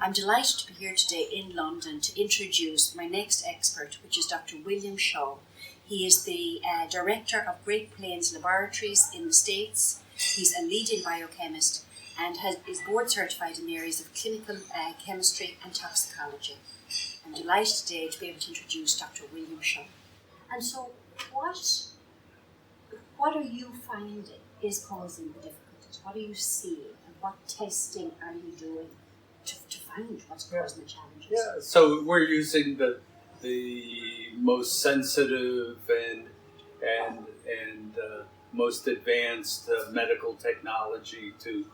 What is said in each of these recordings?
I'm delighted to be here today in London to introduce my next expert, which is Dr. William Shaw. He is the director of Great Plains Laboratories in the States. He's a leading biochemist and is board certified in the areas of clinical chemistry and toxicology. I'm delighted today to be able to introduce Dr. William Shaw. And so, what are you finding is causing the difficulties? What are you seeing, and what testing are you doing to find what's causing the challenges? Yeah, so we're using the most sensitive and most advanced medical technology to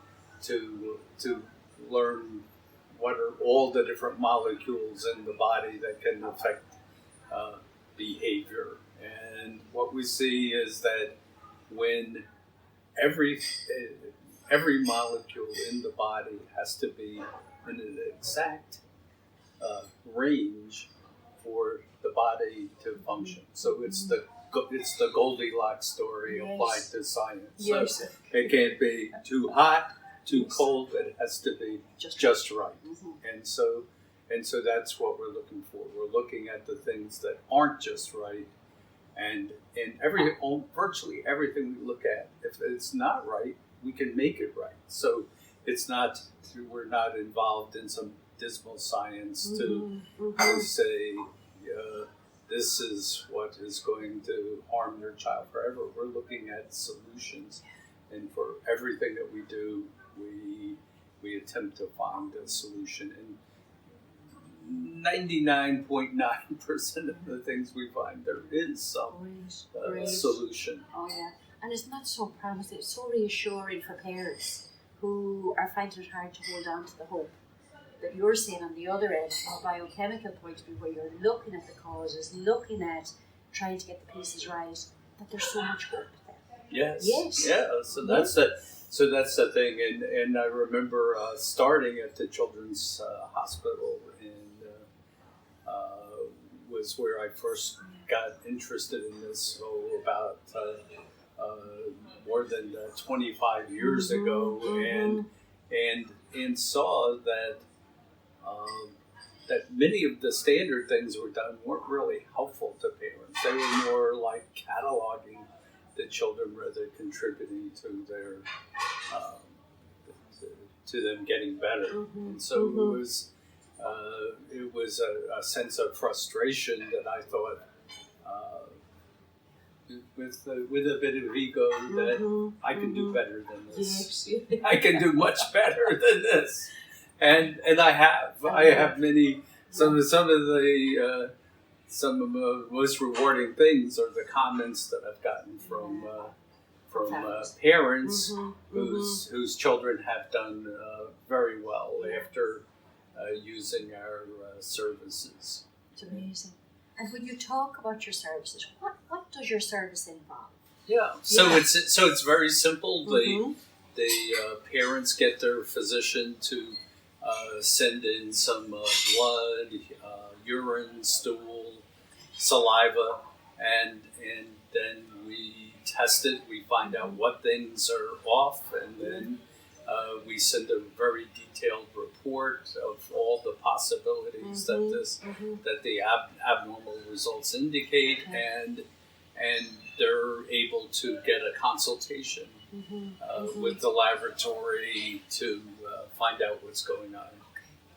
learn what are all the different molecules in the body that can affect behavior. And what we see is that when every molecule in the body has to be in an exact range for the body to function. So it's the Goldilocks story applied to science. Yes. So it can't be too hot, too cold. It has to be just right. And so that's what we're looking for. We're looking at the things that aren't just right, and virtually everything we look at, if it's not right, we can make it right. So we're not involved in some dismal science to say this is what is going to harm your child forever. We're looking at solutions, and for everything that we do, we attempt to find a solution. And 99.9% of the things we find, there is some solution. Oh yeah, and isn't that so promising? It's so reassuring for parents who are finding it hard to hold on to the hope that you're saying on the other end, from a biochemical point of view, where you're looking at the causes, looking at trying to get the pieces right, that there's so much hope there. Yes. Yeah. So that's the thing, and I remember starting at the Children's Hospital, and was where I first got interested in this about more than 25 years ago, and saw that that many of the standard things were done weren't really helpful to parents. They were more like cataloging the children rather than contributing to their to them getting better. And so it was a sense of frustration that I thought, with a bit of ego, that I can do better than this. Yes. I can do much better than this, and I have. I have many. Some of the most rewarding things are the comments that I've gotten from parents whose children have done very well after using our services. It's amazing. And when you talk about your services, what does your service involve? It's very simple. The parents get their physician to send in some blood, urine, stool, saliva, and then we test it. We find out what things are off, and then we send a very detailed report of all the possibilities that the abnormal results indicate, and they're able to get a consultation with the laboratory to find out what's going on.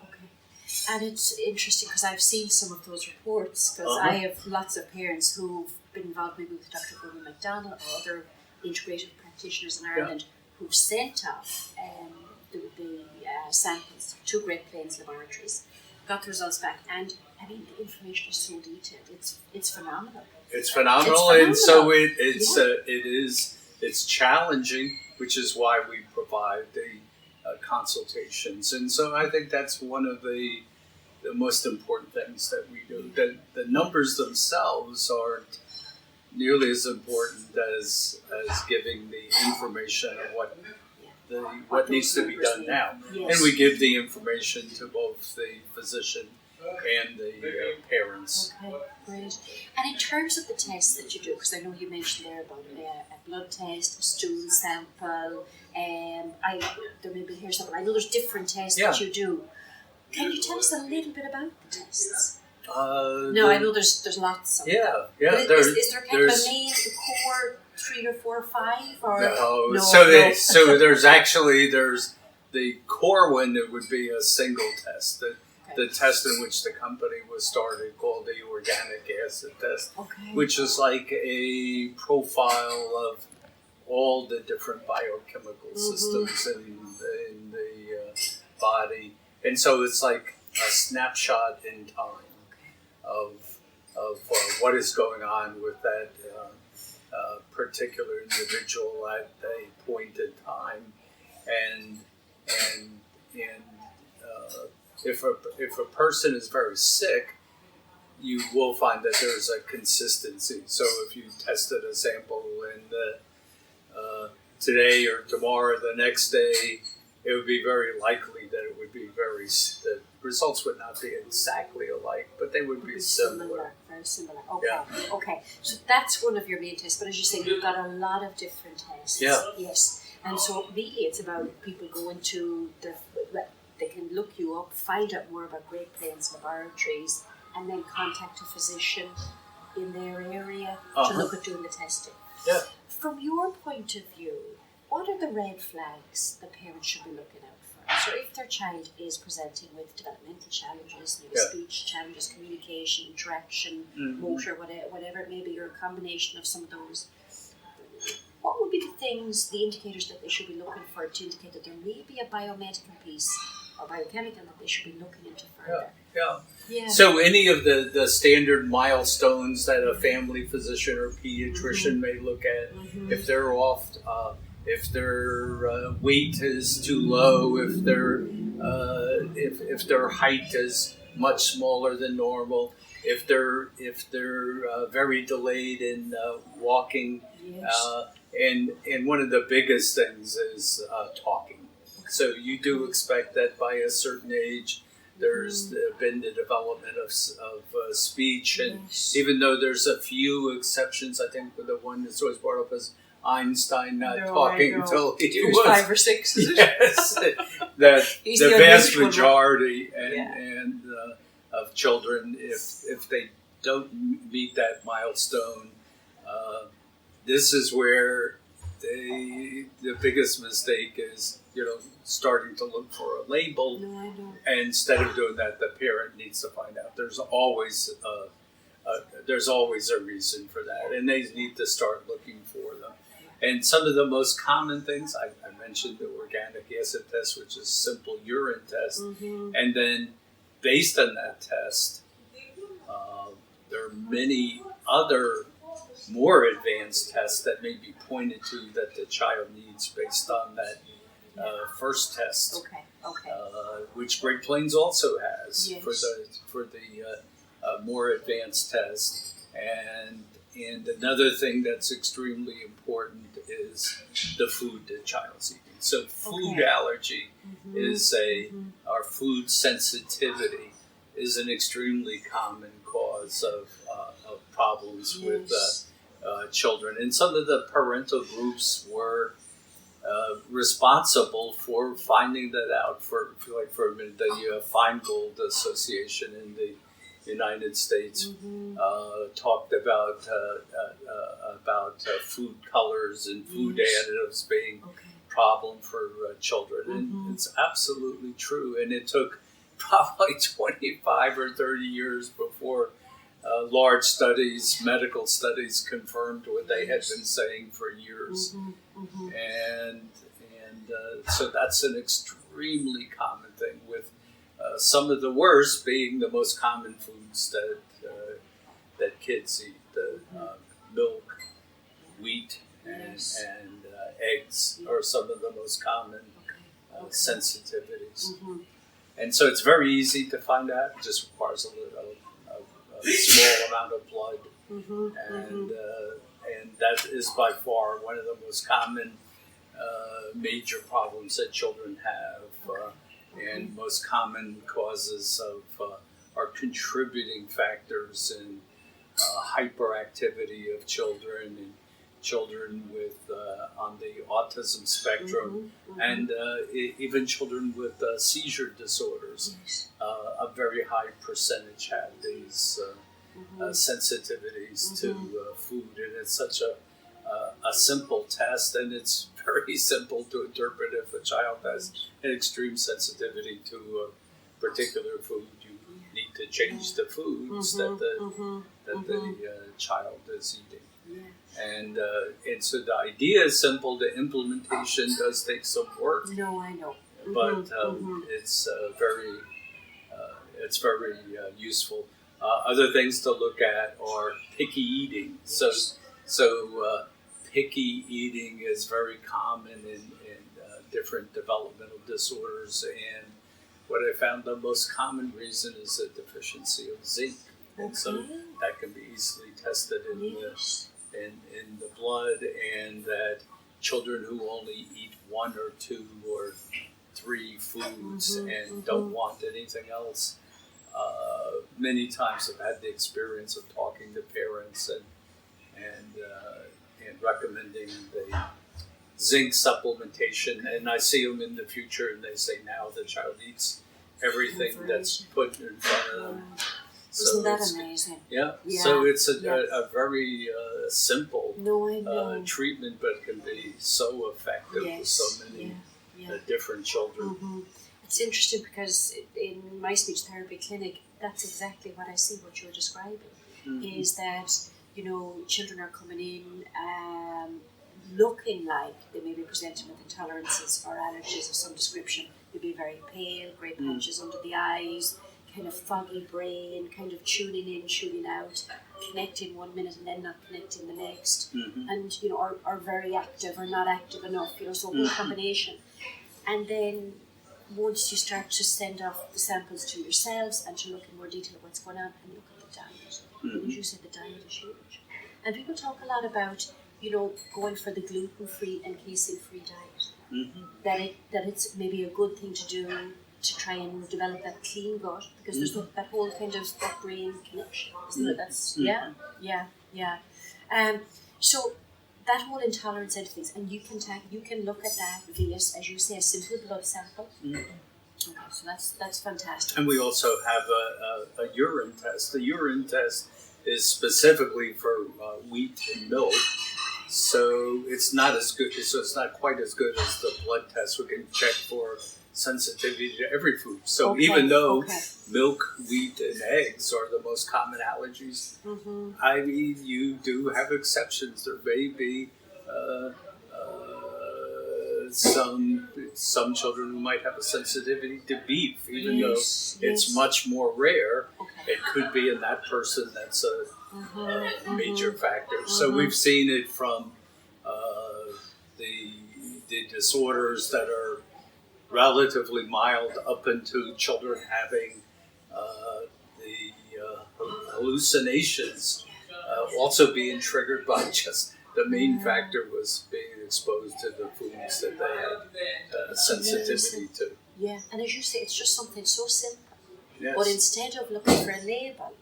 Okay. And it's interesting because I've seen some of those reports, because I have lots of parents who've been involved maybe with Dr. William McDonald or other integrative practitioners in Ireland who've sent off the samples to Great Plains Laboratories, got the results back, and I mean the information is so detailed. It's phenomenal. It's phenomenal, and so it's challenging, which is why we provide the consultations. And so I think that's one of the most important things that we do. The numbers themselves aren't nearly as important as giving the information of what needs to be done now. Yes. And we give the information to both the physician and the parents. Okay, great. And in terms of the tests that you do, because I know you mentioned there about a blood test, a stool sample, there may be hair sample. I know there's different tests that you do. Can you tell us a little bit about the tests? No, I know there's lots of them. Yeah. But is there kind of a main core 3 or 4 or 5? Or no. So there's the core one that would be a single test. The test in which the company was started called the organic acid test, which is like a profile of all the different biochemical systems in the body. And so it's like a snapshot in time of what is going on with that particular individual at a point in time, and if a person is very sick, you will find that there's a consistency. So if you tested a sample and today or tomorrow, the next day, it would be very likely that it would be the results would not be exactly alike, but they would be similar. Very similar. Okay. So that's one of your main tests. But as you say, you've got a lot of different tests. Yeah. Yes. And so really, it's about people going to they can look you up, find out more about Great Plains laboratories, and then contact a physician in their area to look at doing the testing. Yeah. From your point of view, what are the red flags the parents should be looking out for? So if their child is presenting with developmental challenges, maybe speech challenges, communication, interaction, motor, whatever it may be, or a combination of some of those, what would be the things, the indicators that they should be looking for to indicate that there may be a biomedical piece or biochemical that they should be looking into further? Yeah. So any of the standard milestones that a family physician or pediatrician may look at, if they're off, if their weight is too low, if their height is much smaller than normal, if they're very delayed in walking, and one of the biggest things is talking. So you do expect that by a certain age, there's been the development of speech, and even though there's a few exceptions, I think the one that's always brought up is Einstein not talking until he was 5 or 6. Yes, that the vast majority of children, if they don't meet that milestone, this is where the biggest mistake is, starting to look for a label. No, I know. And instead of doing that, the parent needs to find out. There's always a reason for that, and they need to start looking for them. And some of the most common things, I mentioned the organic acid test, which is a simple urine test. And then based on that test, there are many other more advanced tests that may be pointed to that the child needs based on that first test. Which Great Plains also has for the more advanced test. And another thing that's extremely important is the food the child's eating. So food allergy is our food sensitivity is an extremely common cause of problems with children. And some of the parental groups were responsible for finding that out. For a minute, the Feingold Association in the United States talked about food colors and food additives being a problem for children, and it's absolutely true. And it took probably 25 or 30 years before large studies, medical studies, confirmed what they had been saying for years. And so that's an extremely common thing, with some of the worst being the most common foods that kids eat: the milk, wheat, and eggs are some of the most common sensitivities. And so it's very easy to find out. It just requires a small amount of blood, and that is by far one of the most common major problems that children have, and most common causes of are contributing factors in hyperactivity of children and children with on the autism spectrum, and even children with seizure disorders. Yes. A very high percentage have these sensitivities to food, and it's such a simple test, and it's very simple to interpret. If a child has an extreme sensitivity to a particular food, you need to change the foods that the child is eating. Yeah. And so the idea is simple. The implementation does take some work. No, I know. But it's very useful. Other things to look at are picky eating. So picky eating is very common in different developmental disorders, and what I found the most common reason is a deficiency of zinc, and so that can be easily tested in the blood, and that children who only eat 1 or 2 or 3 foods and don't want anything else, many times have had the experience of talking to parents and recommending the zinc supplementation, and I see them in the future, and they say now the child eats everything that's put in front of them. Isn't that amazing? Yeah. So it's a very simple treatment, but can be so effective for so many different children. It's interesting because in my speech therapy clinic, that's exactly what I see, what you're describing, is that, children are coming in looking like they may be presenting with intolerances or allergies of some description. They'd be very pale, grey patches under the eyes, kind of foggy brain, kind of tuning in, tuning out, connecting 1 minute and then not connecting the next, and are very active or not active enough, so a whole combination. And then once you start to send off the samples to yourselves and to look in more detail at what's going on, and look at the diet. As you said, the diet is huge. And people talk a lot about, going for the gluten-free and casein-free diet. That it's maybe a good thing to do to try and develop that clean gut, because there's that whole kind of gut-brain connection, isn't it? That's so that whole intolerance side of things, and you can look at that via, as you say, a simple blood sample. Okay, so that's fantastic. And we also have a urine test. The urine test is specifically for wheat and milk, so it's not as good. So it's not quite as good as the blood test. We can check for sensitivity to every food. So even though milk, wheat, and eggs are the most common allergies, I mean, you do have exceptions. There may be some children who might have a sensitivity to beef, even though it's much more rare. It could be in that person that's a major factor. So we've seen it from the disorders that are relatively mild up into children having the hallucinations also being triggered by just the main factor was being exposed to the foods that they had sensitivity to. Yeah, and as you say, it's just something so simple. Yes. But instead of looking for a label,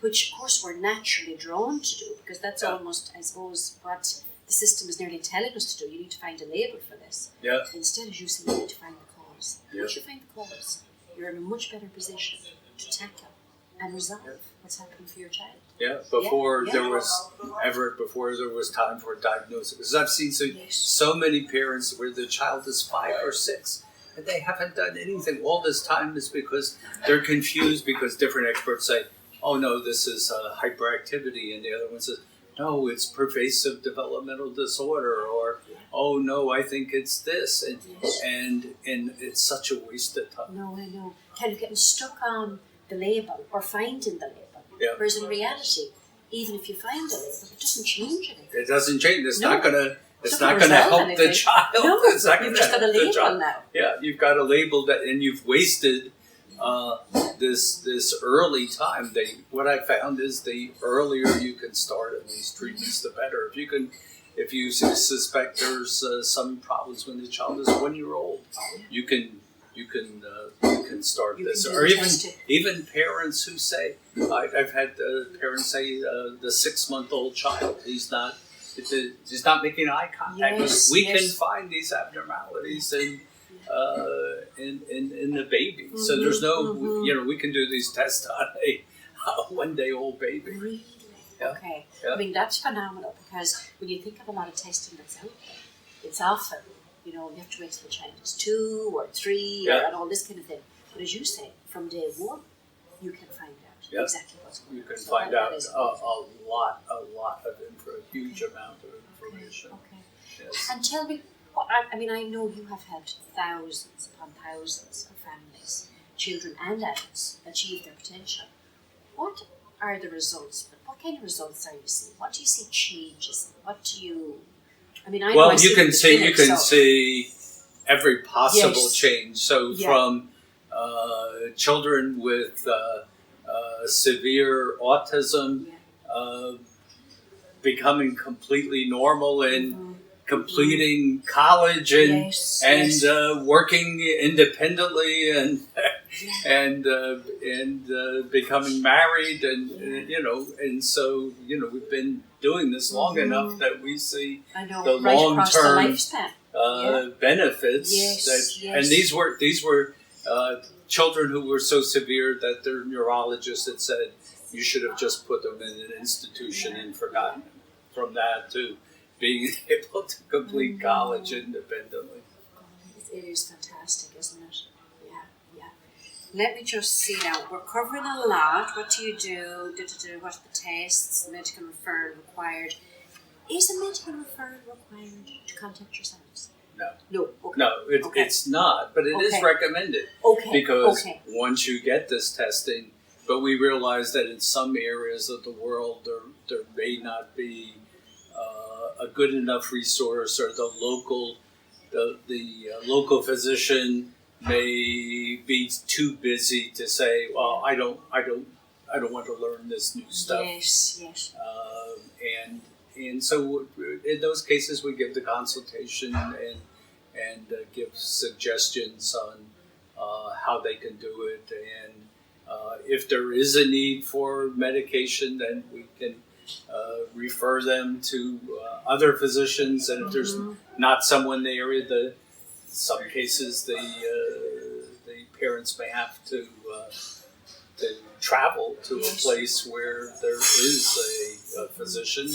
which of course we're naturally drawn to do, because that's almost, I suppose, what the system is nearly telling us to do. You need to find a label for this. Yeah. Instead, as you say, you need to find the cause. Yeah. Once you find the cause, you're in a much better position to tackle and resolve what's happening for your child. Yeah, before there was time for diagnosis. Because I've seen so many parents where the child is 5 or 6 and they haven't done anything. All this time is because they're confused, because different experts say, oh no, this is hyperactivity, and the other one says, no, it's pervasive developmental disorder, or oh no, I think it's this, and it's such a waste of time. No, I know. Kind of getting stuck on the label or finding the label. Yeah. Whereas in reality, even if you find a label, it doesn't change anything. It doesn't change. It's not gonna. It's not not going to help anything. the child. No, it's not you've just got a label now. Yeah, you've got a label that, and you've wasted this early time. What I found is the earlier you can start on these treatments, the better. If you suspect there's some problems when the child is 1 year old, you can start this. Or even parents who say, I've had parents say the 6-month-old child, he's he's not making eye contact. Yes, We can find these abnormalities in the baby. So there's no, we can do these tests on a 1-day-old baby. Really? Yeah. Okay. Yeah. I mean, that's phenomenal, because when you think of a lot of testing that's out there, it's often, you have to wait till the child is 2 or 3 and all this kind of thing. But as you say, from day 1, you can find out exactly what's going on. You can find out a lot of a huge amount of information. Okay. Yes. And tell me, I mean, I know you have helped thousands upon thousands of families, children and adults, achieve their potential. What are the results? What kind of results are you seeing? What do you see changes? What do you? I mean, you can see every possible change. So from children with severe autism becoming completely normal and completing college and working independently and becoming married and so we've been doing this long enough that we see the long-term benefits. And these were children who were so severe that their neurologist had said you should have just put them in an institution and forgotten them. From that to being able to complete college independently. It is fantastic, isn't it? Yeah. Let me just see now. We're covering a lot. What do you do? What are the tests? Medical referral required. Is a medical referral required to contact yourselves? No. Okay. No, it's not, but it is recommended. Okay. Because once you get this testing, but we realize that in some areas of the world there may not be a good enough resource, or the local physician may be too busy to say, well, I don't want to learn this new stuff. Yes. And so in those cases we give the consultation and give suggestions on how they can do it, and if there is a need for medication, then we can refer them to other physicians, and if there's not someone in the area, some cases the parents may have to travel to a place where there is a physician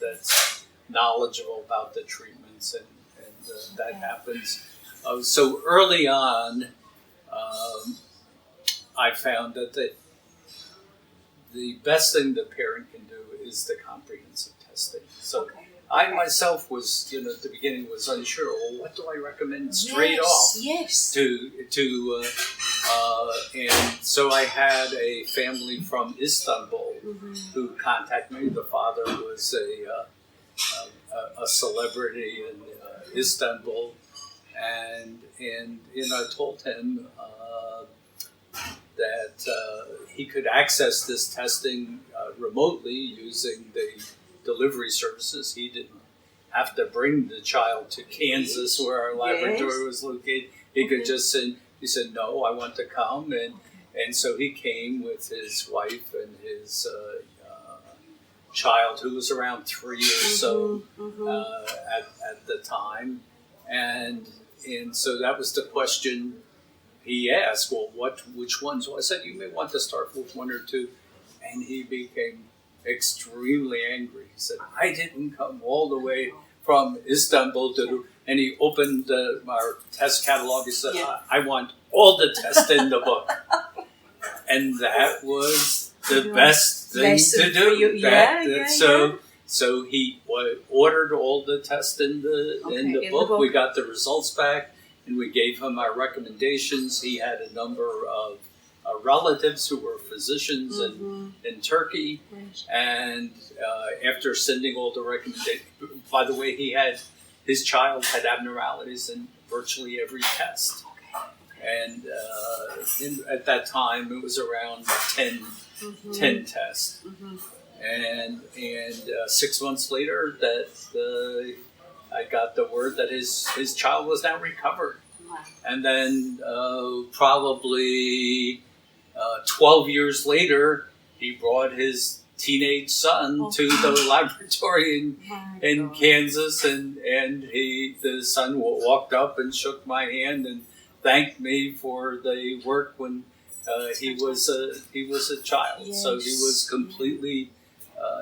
that's knowledgeable about the treatments, and that happens. So early on, I found that the best thing the parent can do is the comprehensive testing. So I myself was, at the beginning, was unsure. Well, what do I recommend straight off? Yes. And so I had a family from Istanbul who contacted me. The father was a celebrity in Istanbul, and I told him that he could access this testing remotely using the delivery services. He didn't have to bring the child to Kansas, where our laboratory was located. He could just send. He said, "No, I want to come," and so he came with his wife and his child, who was around 3 or so at the time, and so that was the question he asked. Well, which ones? Well, I said, you may want to start with 1 or 2, and he became extremely angry. He said, I didn't come all the way from Istanbul and he opened our test catalog. He said, I want all the tests in the book. And that was the best thing to do. So he ordered all the tests in the book. We got the results back, and we gave him our recommendations. He had a number of relatives who were physicians in Turkey, and after sending all the recommendations, by the way, his child had abnormalities in virtually every test, and at that time it was around 10 tests, and 6 months later I got the word that his child was now recovered, and then probably 12 years later, he brought his teenage son to the laboratory in Kansas, and the son walked up and shook my hand and thanked me for the work when he was a child. Yes. So he was completely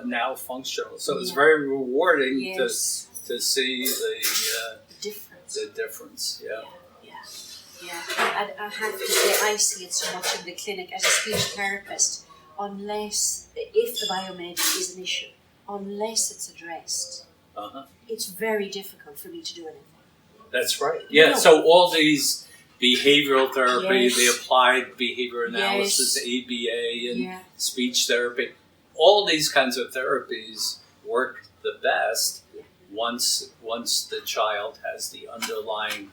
now functional. So it was very rewarding to see the difference. Yeah, and I have to say, I see it so much in the clinic as a speech therapist. If the biomedic is an issue, unless it's addressed, it's very difficult for me to do anything. That's right. Yeah, so all these behavioral therapy, the applied behavior analysis, ABA, and speech therapy, all these kinds of therapies work the best once the child has the underlying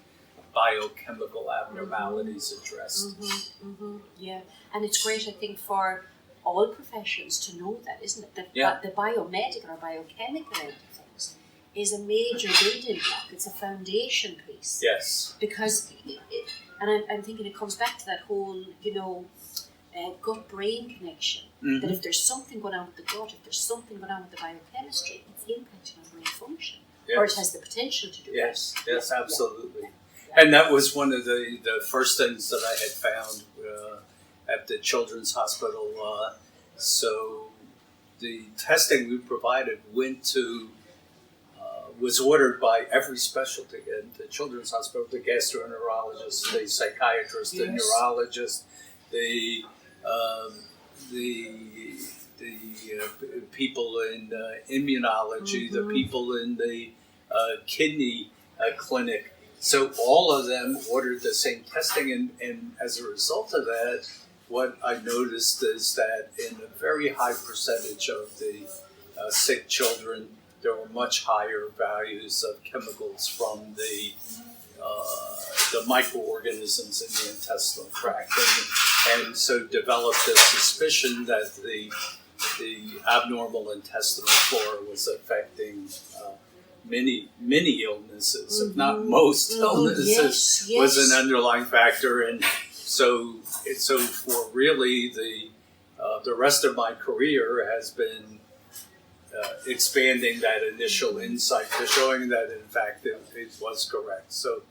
biochemical abnormalities addressed. Yeah, and it's great, I think, for all professions to know that, isn't it? That the biomedical or biochemical end of things is a major building block. It's a foundation piece. Yes. Because, I'm thinking it comes back to that whole, gut-brain connection. That if there's something going on with the gut, if there's something going on with the biochemistry, it's impacting on brain function. Yes. Or it has the potential to do that. Yes, absolutely. And that was one of the first things that I had found at the Children's Hospital. So the testing we provided was ordered by every specialty in the Children's Hospital: the gastroenterologist, the psychiatrist, the neurologist, the people in immunology, the people in the kidney clinic. So all of them ordered the same testing, and as a result of that, what I noticed is that in a very high percentage of the sick children, there were much higher values of chemicals from the microorganisms in the intestinal tract, and so developed a suspicion that the abnormal intestinal flora was affecting many illnesses, if not most illnesses, was an underlying factor. And so for really the rest of my career has been expanding that initial insight to showing that in fact it was correct. So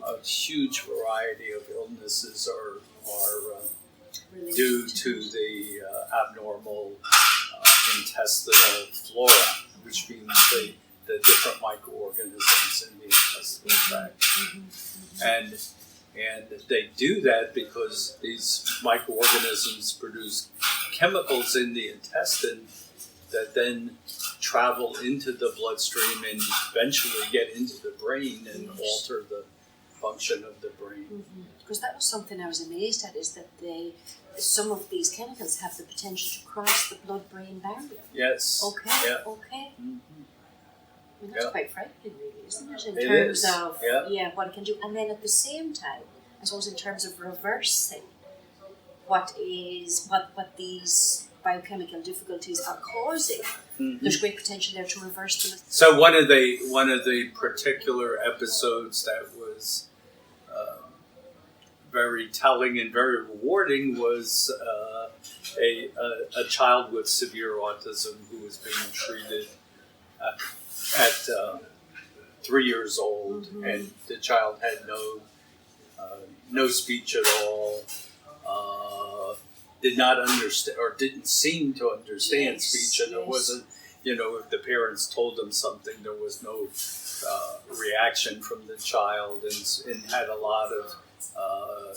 a huge variety of illnesses are due to the abnormal intestinal flora, which means the different microorganisms in the intestinal tract. And they do that because these microorganisms produce chemicals in the intestine that then travel into the bloodstream and eventually get into the brain and alter the function of the brain. Because that was something I was amazed at, is that some of these chemicals have the potential to cross the blood-brain barrier. Yes. Okay. Yeah. Okay. I mean, that's quite frightening, really, isn't it? In it terms is. of what it can do, and then at the same time, I suppose in terms of reversing what these biochemical difficulties are causing, there's great potential there to reverse them. So one of the particular episodes that was very telling and very rewarding was a child with severe autism who was being treated at 3 years old, and the child had no speech at all. Did not understand, or didn't seem to understand speech, and it wasn't, if the parents told them something, there was no reaction from the child, and had a lot of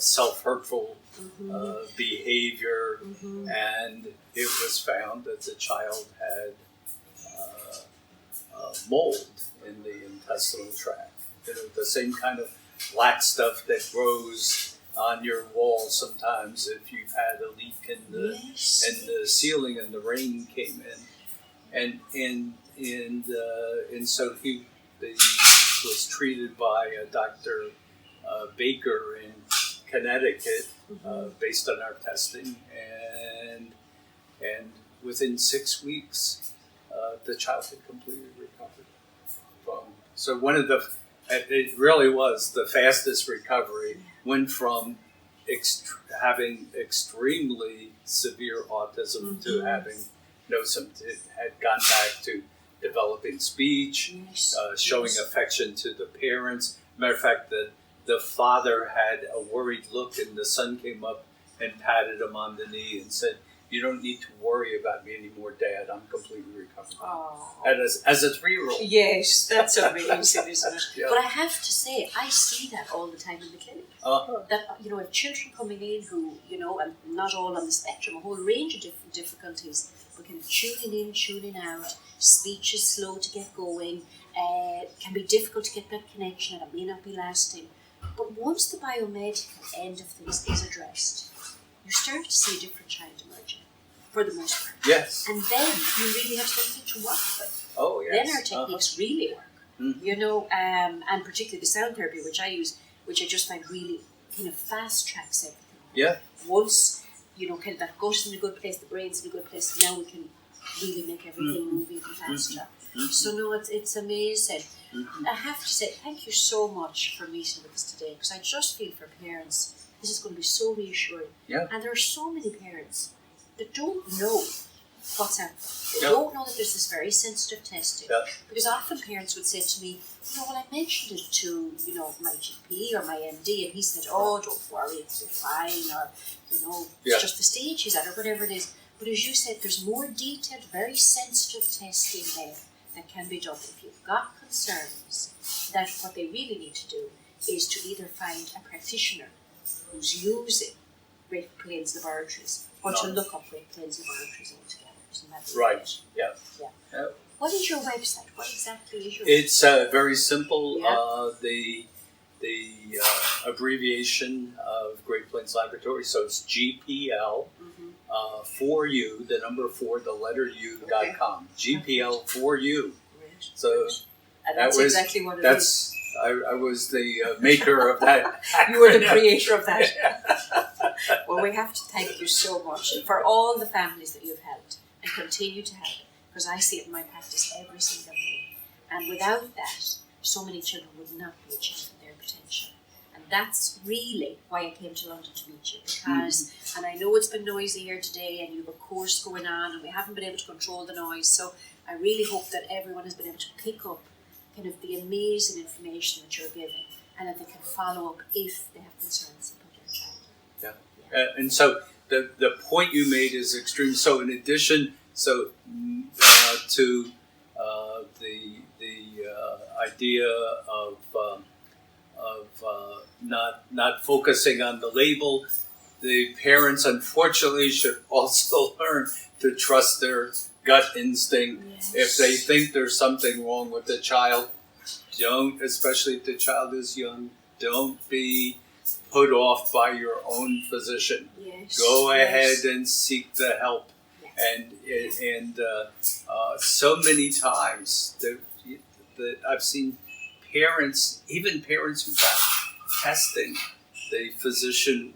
self-hurtful behavior, and it was found that the child had mold in the intestinal tract. The same kind of black stuff that grows on your wall sometimes if you've had a leak in the ceiling and the rain came in, and so he was treated by Dr. Baker in Connecticut based on our testing, and within 6 weeks the child had completely recovered from. So it really was the fastest recovery. Went from having extremely severe autism to having no symptoms, had gone back to developing speech, showing affection to the parents. Matter of fact, the father had a worried look, and the son came up and patted him on the knee and said, "You don't need to worry about me anymore, Dad. I'm completely recovered." Oh. As a 3-year-old. Yes, that's amazing, isn't it? Yeah. But I have to say, I see that all the time in the clinic. That, if children coming in who, and not all on the spectrum, a whole range of different difficulties, but kind of tuning in, tuning out, speech is slow to get going, can be difficult to get that connection, and it may not be lasting. But once the biomedical end of things is addressed, you start to see a different child emerging, for the most part. Yes. And then you really have something to work with. Oh, yes. Then our techniques really work. And particularly the sound therapy, which I use, which I just find really kind of fast tracks everything. Yeah. Once, kind of that gut's in a good place, the brain's in a good place, now we can really make everything move even faster. So no, it's amazing. I have to say, thank you so much for meeting with us today, because I just feel for parents, this is going to be so reassuring. Yeah. And there are so many parents that don't know what's out there. They don't know that there's this very sensitive testing. Yeah. Because often parents would say to me, I mentioned it to, my GP or my MD, and he said, "Oh, don't worry, it'll be fine," or, it's just the stage he's at, or whatever it is. But as you said, there's more detailed, very sensitive testing there that can be done. If you've got concerns, that what they really need to do is to either find a practitioner who's using Great Plains Laboratories, or to look up Great Plains Laboratories altogether. Isn't that right? Yeah. What is your website? What exactly is your It's very simple. Yeah. The abbreviation of Great Plains Laboratory, so it's GPL 4U, the number 4, the letter U.com. GPL 4U. So and that's exactly what it is. I was the maker of that. You were the creator of that. Well, we have to thank you so much for all the families that you've helped and continue to help, because I see it in my practice every single day. And without that, so many children would not be achieving their potential. And that's really why I came to London to meet you, because, and I know it's been noisy here today, and you have a course going on, and we haven't been able to control the noise, so I really hope that everyone has been able to pick up kind of the amazing information that you're giving, and that they can follow up if they have concerns about their child. Yeah. And so the point you made is extreme. So in addition, to the idea of not focusing on the label, the parents unfortunately should also learn to trust their gut instinct. Yes. If they think there's something wrong with the child, especially if the child is young, don't be put off by your own physician. Yes. Go ahead and seek the help. Yes. And so many times that I've seen parents, even parents who got testing, the physician,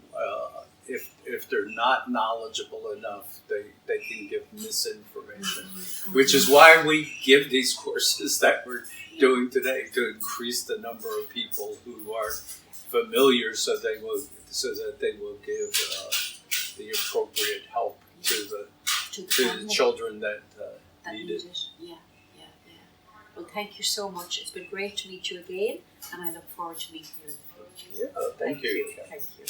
if they're not knowledgeable enough, they can give misinformation, which is why we give these courses that we're doing today, to increase the number of people who are familiar, so that they will give the appropriate help to the children that need it. Yeah. Well, thank you so much. It's been great to meet you again, and I look forward to meeting you in the future. Yeah, thank you. Thank you.